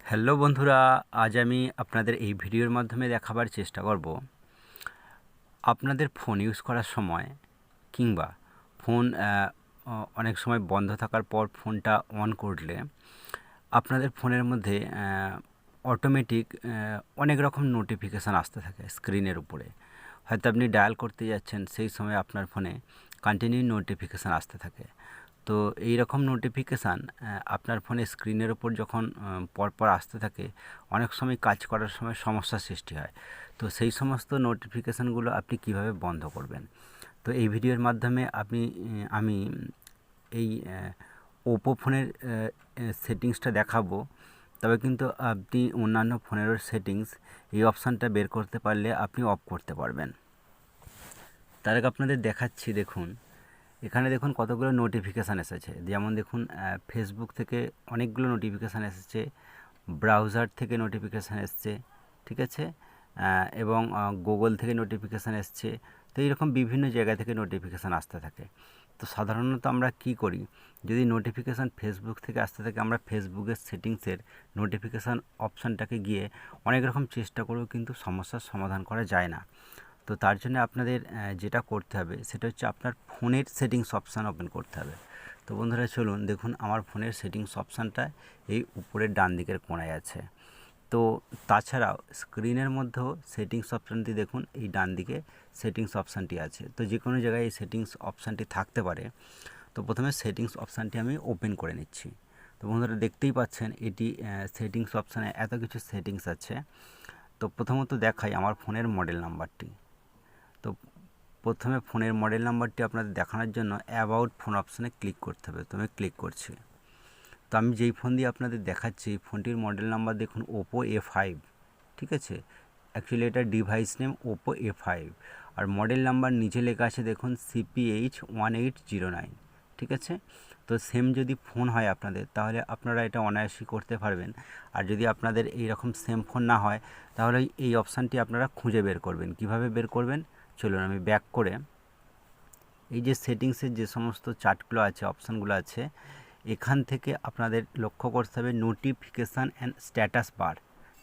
Hello বন্ধুরা, আজ আমি আপনাদের এই ভিডিওর মাধ্যমে দেখাবার চেষ্টা করব আপনাদের ফোন ইউজ করার সময় কিংবা ফোন অনেক সময় বন্ধ থাকার পর ফোনটা অন করলে আপনাদের ফোনের মধ্যে অটোমেটিক অনেক রকম নোটিফিকেশান আসতে থাকে স্ক্রিনের উপরে। হয়তো আপনি ডায়াল করতে যাচ্ছেন, সেই সময় আপনার ফোনে কন্টিনিউ নোটিফিকেশান আসতে থাকে। তো এই রকম নোটিফিকেশান আপনার ফোনে স্ক্রিনের ওপর যখন পরপর আসতে থাকে, অনেক সময় কাজ করার সময় সমস্যার সৃষ্টি হয়। তো সেই সমস্ত নোটিফিকেশানগুলো আপনি কিভাবে বন্ধ করবেন, তো এই ভিডিওর মাধ্যমে আমি এই ওপো ফোনের সেটিংসটা দেখাবো। তবে কিন্তু আপনি অন্যান্য ফোনেরও সেটিংস এই অপশানটা বের করতে পারলে আপনি অফ করতে পারবেন। তার আগে আপনাদের দেখাচ্ছি, দেখুন এখানে দেখুন কতগুলো নোটিফিকেশান এসেছে। যেমন দেখুন ফেসবুক থেকে অনেকগুলো নোটিফিকেশান এসেছে, ব্রাউজার থেকে নোটিফিকেশান এসছে, ঠিক আছে, এবং গুগল থেকে নোটিফিকেশান এসছে। তো এইরকম বিভিন্ন জায়গা থেকে নোটিফিকেশান আসতে থাকে। তো সাধারণত আমরা কি করি, যদি নোটিফিকেশান ফেসবুক থেকে আসতে থাকে, আমরা ফেসবুকের সেটিংসের নোটিফিকেশান অপশানটাকে গিয়ে অনেক রকম চেষ্টা করেও কিন্তু সমস্যার সমাধান করা যায় না। তো তার জন্য আপনাদের যেটা করতে হবে সেটা হচ্ছে আপনার ফোনের সেটিংস অপশান ওপেন করতে হবে। তো বন্ধুরা চলুন, দেখুন আমার ফোনের সেটিংস অপশানটা এই উপরের ডান দিকের কোণায় আছে। তো তাছাড়াও স্ক্রিনের মধ্যেও সেটিংস অপশানটি দেখুন এই ডান দিকে সেটিংস অপশানটি আছে। তো যে কোনো জায়গায় এই সেটিংস অপশানটি থাকতে পারে। তো প্রথমে সেটিংস অপশানটি আমি ওপেন করে নিচ্ছি। তো বন্ধুরা দেখতেই পাচ্ছেন এটি সেটিংস অপশানে এত কিছু সেটিংস আছে। তো প্রথমত দেখাই আমার ফোনের মডেল নাম্বারটি। তো প্রথমে ফোনের মডেল নাম্বারটি আপনাদের দেখানোর জন্য অ্যাবাউট ফোন অপশানে ক্লিক করতে হবে। তো আমি ক্লিক করছি। তো আমি যেই ফোন দিয়ে আপনাদের দেখাচ্ছি, ফোনটির মডেল নাম্বার দেখুন ওপো A5, ঠিক আছে। অ্যাকচুয়ালি এটা ডিভাইস নেম ওপো A5, আর মডেল নাম্বার নিচে লেখা আছে দেখুন CPH1809, ঠিক আছে। তো সেম যদি ফোন হয় আপনাদের, তাহলে আপনারা এটা অনায়াসই করতে পারবেন। আর যদি আপনাদের এইরকম সেম ফোন না হয়, তাহলে এই অপশানটি আপনারা খুঁজে বের করবেন। কিভাবে বের করবেন চলুন আমি ব্যাক করে এই যে সেটিংসের যে সমস্ত চার্টগুলো আছে, অপশানগুলো আছে, এখান থেকে আপনাদের লক্ষ্য করতে হবে নোটিফিকেশান অ্যান্ড স্ট্যাটাস বার।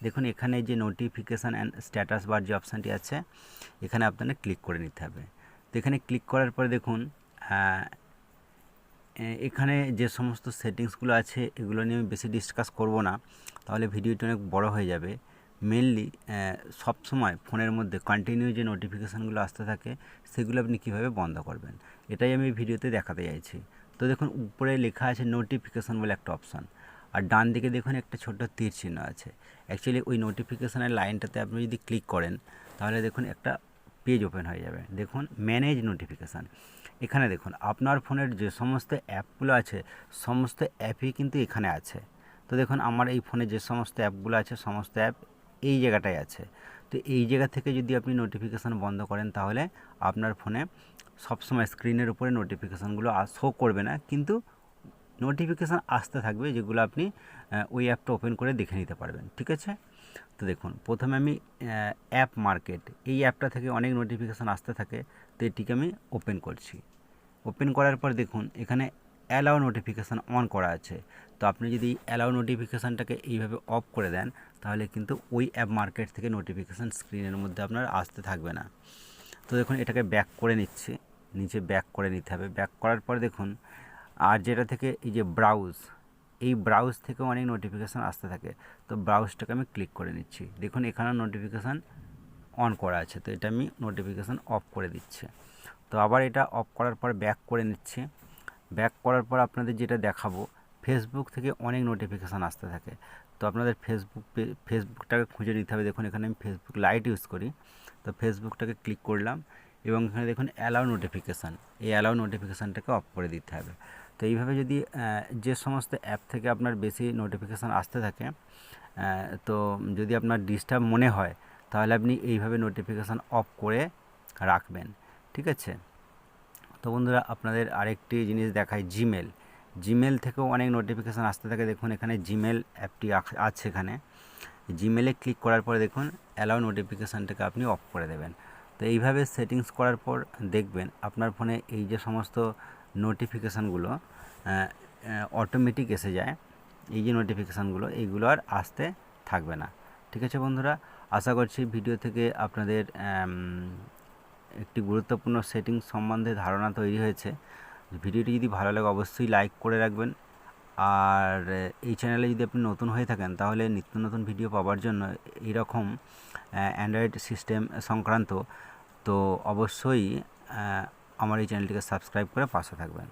দেখুন এখানে যে নোটিফিকেশান অ্যান্ড স্ট্যাটাস বার যে অপশানটি আছে, এখানে আপনাদের ক্লিক করে নিতে হবে। তো এখানে ক্লিক করার পরে দেখুন এখানে যে সমস্ত সেটিংসগুলো আছে এগুলো নিয়ে আমি বেশি ডিসকাস করব না, তাহলে ভিডিওটি অনেক বড় হয়ে যাবে। মেনলি সবসময় ফোনের মধ্যে কন্টিনিউ যে নোটিফিকেশানগুলো আসতে থাকে, সেগুলো আপনি কীভাবে বন্ধ করবেন, এটাই আমি ভিডিওতে দেখাতে চাইছি। তো দেখুন উপরে লেখা আছে নোটিফিকেশান বলে একটা অপশান, আর ডান দিকে দেখুন একটা ছোট্ট তীর চিহ্ন আছে। অ্যাকচুয়ালি ওই নোটিফিকেশানের লাইনটাতে আপনি যদি ক্লিক করেন, তাহলে দেখুন একটা পেজ ওপেন হয়ে যাবে। দেখুন ম্যানেজ নোটিফিকেশান। এখানে দেখুন আপনার ফোনের যে সমস্ত অ্যাপগুলো আছে, সমস্ত অ্যাপই কিন্তু এখানে আছে। তো দেখুন আমার এই ফোনে যে সমস্ত অ্যাপগুলো আছে, সমস্ত অ্যাপ এই জায়গাটায় আছে। তো এই জায়গা থেকে যদি আপনি নোটিফিকেশান বন্ধ করেন, তাহলে আপনার ফোনে সবসময় স্ক্রিনের উপরে নোটিফিকেশানগুলো শো করবে না, কিন্তু নোটিফিকেশান আসতে থাকবে, যেগুলো আপনি ওই অ্যাপটা ওপেন করে দেখে নিতে পারবেন, ঠিক আছে। তো দেখুন প্রথমে আমি অ্যাপ মার্কেট, এই অ্যাপটা থেকে অনেক নোটিফিকেশান আসতে থাকে। তো এটিকে আমি ওপেন করছি। ওপেন করার পর দেখুন এখানে অ্যালাউ নোটিফিকেশান অন করা আছে। তো আপনি যদি অ্যালাউ নোটিফিকেশানটাকে এইভাবে অফ করে দেন, তাহলে কিন্তু ওই অ্যাপ মার্কেট থেকে নোটিফিকেশান স্ক্রিনের মধ্যে আপনার আসতে থাকবে না। তো দেখুন এটাকে ব্যাক করে নিচ্ছি, নিচে ব্যাক করে নিতে হবে। ব্যাক করার পর দেখুন আর যেটা থেকে এই যে ব্রাউজ, এই ব্রাউজ থেকেও অনেক নোটিফিকেশান আসতে থাকে। তো ব্রাউজটাকে আমি ক্লিক করে নিচ্ছি। দেখুন এখানে নোটিফিকেশান অন করা আছে, তো এটা আমি নোটিফিকেশান অফ করে দিচ্ছি। তো আবার এটা অফ করার পর ব্যাক করে নিচ্ছি। ব্যাক করার পর আপনাদের যেটা দেখাবো, ফেসবুক থেকে অনেক নোটিফিকেশান আসতে থাকে। তো আপনাদের ফেসবুকটাকে খুঁজে নিতে হবে। দেখুন এখানে আমি ফেসবুক লাইট ইউজ করি, তো ফেসবুকটাকে ক্লিক করলাম এবং এখানে দেখুন অ্যালাউ নোটিফিকেশান, এই অ্যালাউ নোটিফিকেশানটাকে অফ করে দিতে হবে। তো এইভাবে যদি যে সমস্ত অ্যাপ থেকে আপনার বেশি নোটিফিকেশান আসতে থাকে, তো যদি আপনার ডিস্টার্ব মনে হয়, তাহলে আপনি এইভাবে নোটিফিকেশান অফ করে রাখবেন, ঠিক আছে। তো বন্ধুরা আপনাদের আরেকটি জিনিস দেখায়, জিমেল থেকেও অনেক নোটিফিকেশান আসতে থাকে। দেখুন এখানে জিমেল অ্যাপটি আছে, এখানে জিমেলে ক্লিক করার পরে দেখুন অ্যালাউ নোটিফিকেশানটাকে আপনি অফ করে দেবেন। তো এইভাবে সেটিংস করার পর দেখবেন আপনার ফোনে এই যে সমস্ত নোটিফিকেশানগুলো অটোমেটিক এসে যায়। এই যে নোটিফিকেশানগুলো এইগুলো আর আসতে থাকবে না। ঠিক আছে বন্ধুরা, আশা করছি ভিডিও থেকে আপনাদের একটি গুরুত্বপূর্ণ সেটিংস সম্বন্ধে ধারণা তৈরি হয়েছে। ভিডিওটি যদি ভালো লাগে অবশ্যই লাইক করে রাখবেন। আর এই চ্যানেলে যদি আপনি নতুন হয়ে থাকেন তাহলে নিত্য নতুন ভিডিও পাওয়ার জন্য এইরকম অ্যান্ড্রয়েড সিস্টেম সংক্রান্ত তো অবশ্যই আমার এই চ্যানেলটিকে সাবস্ক্রাইব করে পাশে থাকবেন।